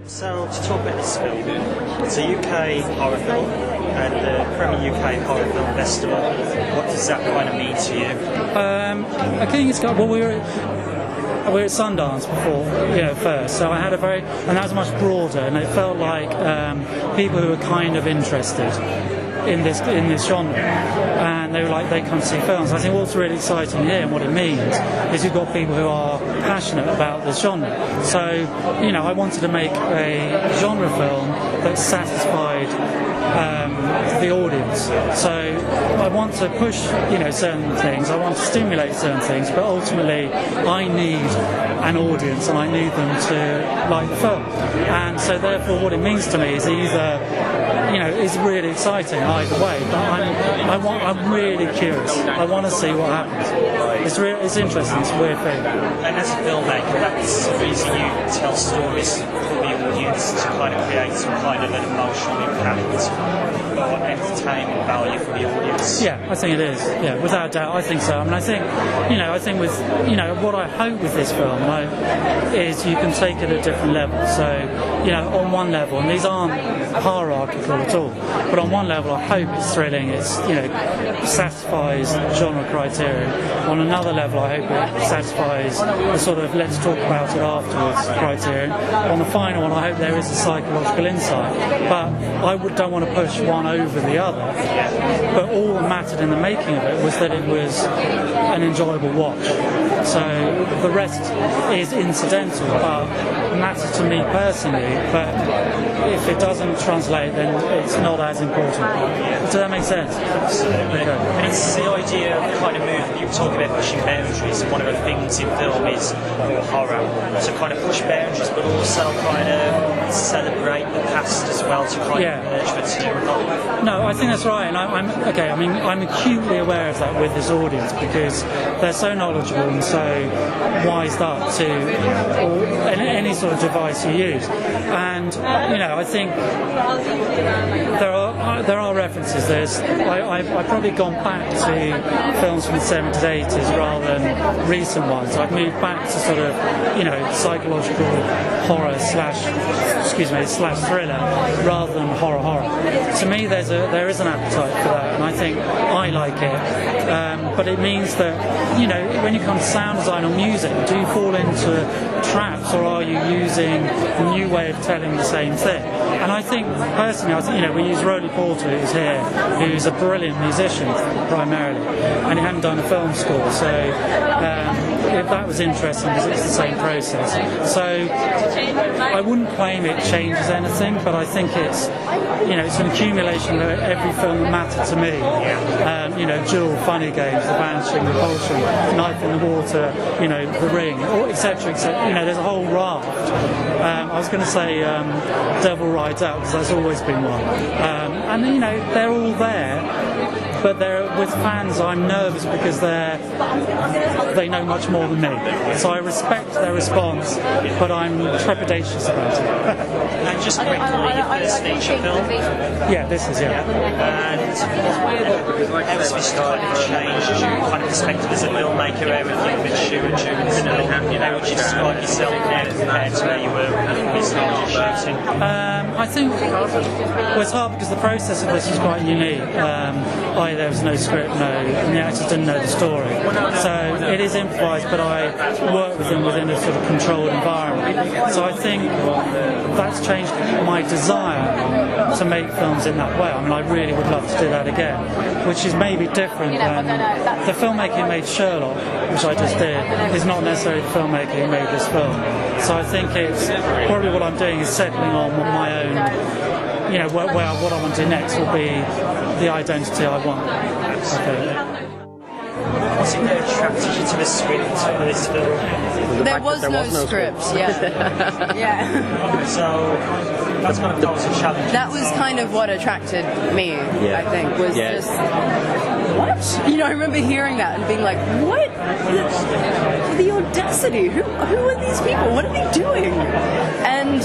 So, to talk about this film, it's a UK horror film and the Premier UK Horror Film Festival. What does that kind of mean to you? I think it's got, well, we were at Sundance before, first, so I had and that was much broader, and it felt like people who were kind of interested in this genre, and they come to see films. I think what's really exciting here and what it means is you've got people who are passionate about this genre. So, I wanted to make a genre film that satisfied the audience. So I want to push, certain things. I want to stimulate certain things, but ultimately I need an audience and I need them to like the film. And so therefore what it means to me is either, is really exciting either way, but I'm really curious. I want to see what happens. It's interesting. It's a weird thing. And as a filmmaker, that's the reason you tell stories for the audience, to kind of create some kind of an emotional impact or entertainment value for the audience. Yeah, I think it is. Yeah, without a doubt, I think so. I mean, I think with what I hope with this film is you can take it at different levels. So, on one level, and these aren't hierarchical at all, but on one level, I hope it's thrilling. It's satisfies genre criteria. On another level, I hope it satisfies the sort of let's talk about it afterwards criteria. On the final one, I hope there is a psychological insight. But I don't want to push one over the other. But all that mattered in the making of it was that it was an enjoyable watch. So the rest is incidental, but matters to me personally. But if it doesn't translate, then it's not as important. Does that make sense? Absolutely. Okay. And it's the idea of kind of moving. You talk about pushing boundaries, and one of the things in film is horror. So kind of push boundaries, but also kind of celebrate the past as well, to kind of merge the two. No, I think that's right, and I'm acutely aware of that with this audience because they're so knowledgeable and so wised up to any sort of device you use, and I think there are references. I've probably gone back to films from the 70s, 80s rather than recent ones. I've moved back to sort of psychological horror slash thriller rather than horror. To me, there is an appetite for that, and I think I like it. But it means that when you come to sound design or music, do you fall into traps, or are you using a new way of telling the same thing? And I think personally, we use Roly Porter, who's here, who's a brilliant musician primarily, and he hadn't done a film score, so if that was interesting because it's the same process. So I wouldn't claim it changes anything, but I think it's an accumulation of every film that mattered to me. Jewel, Funny Games, The Vanishing, Repulsion, Knife in the Water, The Ring, etc. There's a whole raft. I was going to say Devil Rides Out because that's always been one. And they're all there. But with fans, I'm nervous because they know much more than me. So I respect their response, but I'm trepidatious about it. And just quickly, your first feature film? Yeah, this is, And how has this kind of changed your kind of perspective as a filmmaker, everything with shooting? How would you describe yourself now compared to where you were when you started shooting? I think it's hard because the process of this is quite unique. There was no script, and the actors didn't know the story. So it is improvised, but I work with them within a sort of controlled environment. So I think that's changed my desire to make films in that way. I mean, I really would love to do that again, which is maybe different than the filmmaker who made Sherlock, which I just did, is not necessarily the filmmaker who made this film. So I think it's probably what I'm doing is settling on my own, what I want to do next will be the identity I want. Okay. Was it that attracted you to the script for this film? There was no script, yeah. Yeah. So that's kind of was a challenge. That was kind of what attracted me, I think, was just what? You know, I remember hearing that and being like, what? The audacity. Who are these people? What are they doing? And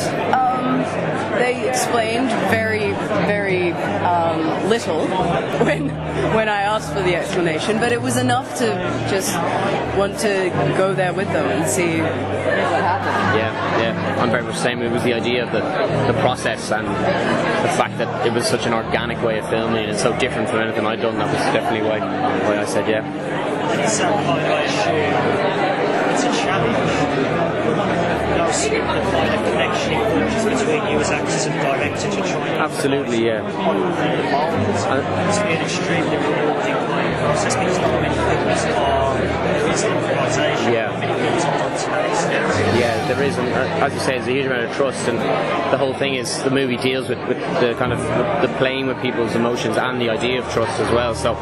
they explained very, very little when I asked for the explanation, but it was enough to just want to go there with them and see what happened. Yeah, I'm very much the same. It was the idea of the process and the fact that it was such an organic way of filming and so different from anything I'd done. That was definitely why I said yeah. And it's I assume it's a challenge. The kind of connection it forges between you as actors and director to try and absolutely, yeah. It's been an extremely rewarding kind of process because not many films there is improvisation. Yeah. Many films are done to that extent. Yeah, there is, and as you say, there's a huge amount of trust, and the whole thing is the movie deals with the kind of the playing with people's emotions and the idea of trust as well. So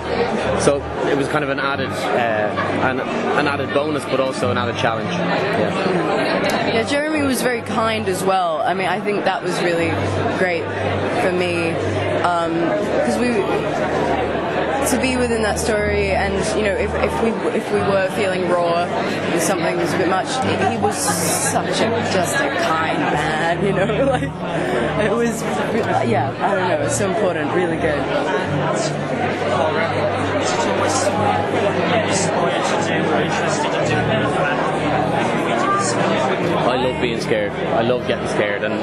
it was kind of an added bonus, but also an added challenge. Yeah, Jeremy was very kind as well. I mean, I think that was really great for me because to be within that story, and you know, if we were feeling raw and something was a bit much, he was such a kind man, you know, like it was, yeah, I don't know, it's so important, really good. It's always something you're inspired to do or interested in doing. I love being scared. I love getting scared, and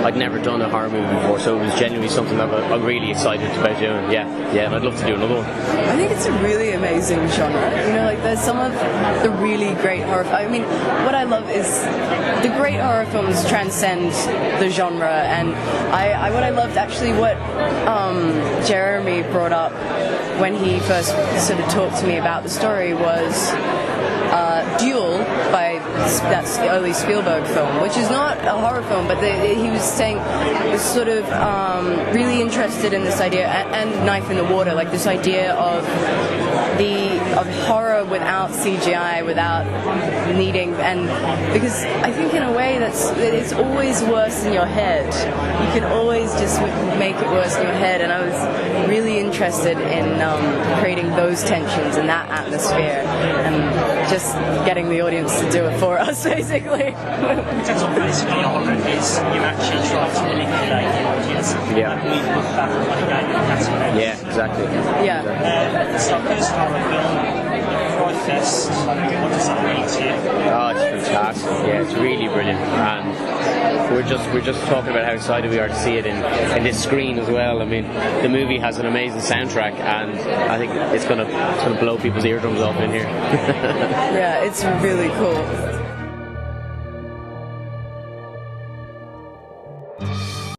I'd never done a horror movie before, so it was genuinely something that I'm really excited about doing. Yeah, and I'd love to do another one. I think it's a really amazing genre. You know, like there's some of the really great horror. I mean, what I love is the great horror films transcend the genre, and what I loved actually what Jeremy brought up when he first sort of talked to me about the story was Duel by that early Spielberg film, which is not a horror film, but he was saying was sort of really interested in this idea, and Knife in the Water, like this idea of horror without CGI, without needing, and because I think in a way it's always worse in your head. You can always just make it worse in your head, and I was really interested in creating those tensions and that atmosphere, and just getting the audience to do it for us, basically. That's what basically horror is. You actually try to manipulate the audience. Yeah. And we put that on a game of categories. Yeah, exactly. Yeah. It's our first horror film. FrightFest. What does that mean to you? Oh, it's fantastic. Yeah, it's really brilliant, and we're just talking about how excited we are to see it in this screen as well. I mean, the movie has an amazing soundtrack, and I think it's gonna blow people's eardrums off in here. Yeah, it's really cool.